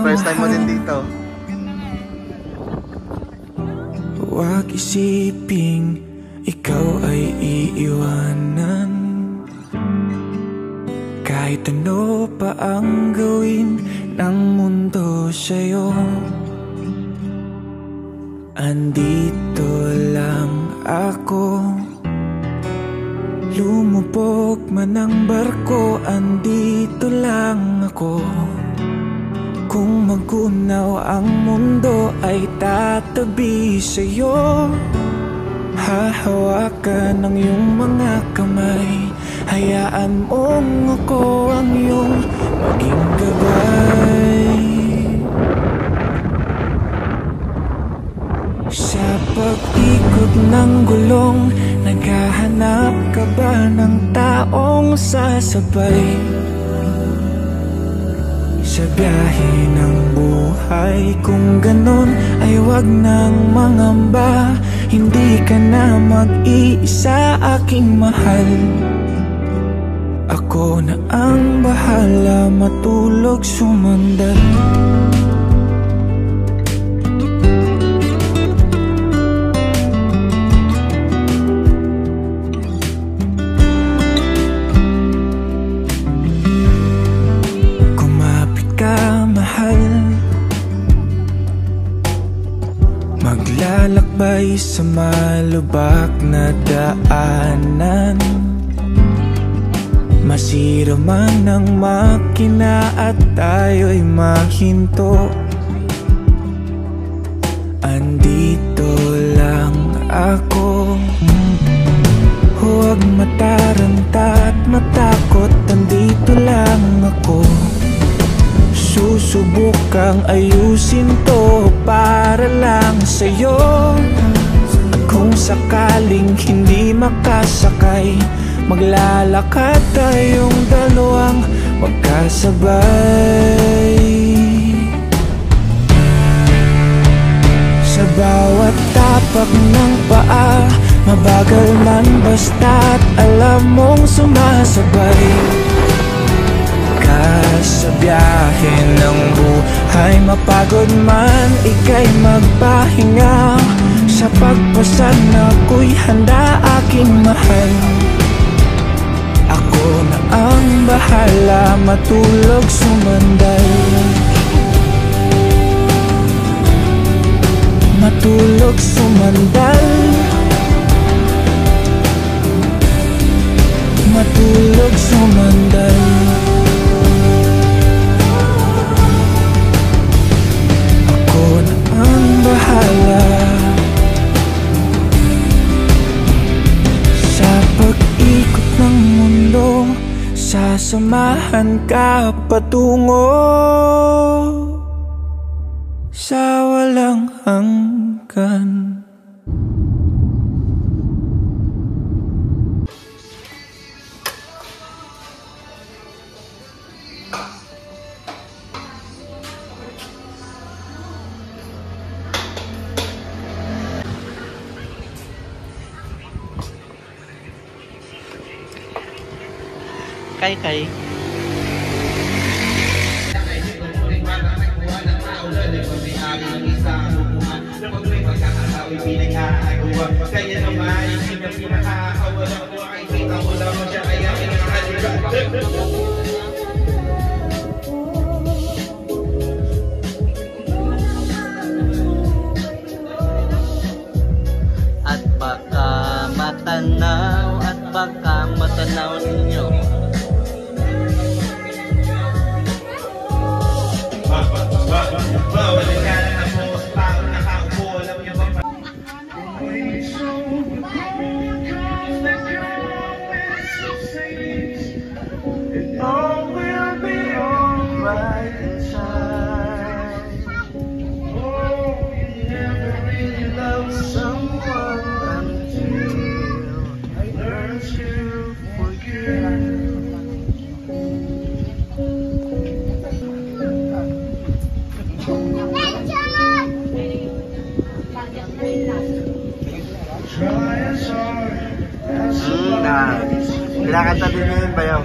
First time mo din dito. Huwag isiping ikaw ay iiwanan. Kahit ano pa ang gawin ng mundo sa'yo, andito lang ako. Lumubog man ang barko, andito lang ako. Kung magunaw ang mundo ay tatabi sa'yo. Hahawakan ng iyong mga kamay, hayaan mong ako ang iyong maging gabay. Sa pag-ikot ng gulong, naghahanap ka ba ng taong sasabay? Sa biyahe ng buhay, kung ganon ay wag nang mangamba. Hindi ka na mag-iisa, aking mahal. Ako na ang bahala, matulog sumandal. Maglalakbay sa malubak na daanan, masira man ang makina at tayo'y mahinto. Andito lang ako. Huwag mataranta at matakot, andito lang ako. Susubukang ayusin to para lang sa'yo. At kung sakaling hindi makasakay, maglalakad tayong dalawang magkasabay. Sa bawat tapak ng paa, mabagal man basta't alam mong sumasabay. Sa biyahe ng buhay, mapagod man, ika'y magpahinga. Sa pagpasan ako'y handa, aking mahal. Ako na ang bahala, matulog sumandal. Matulog sumandal. Matulog sumandal. Bahala. Sa pag-ikot ng mundo, sasamahan ka patungo sa walang hanggan. Kay at baka matanaw ninyo. Kinakanta din yun, bayaw.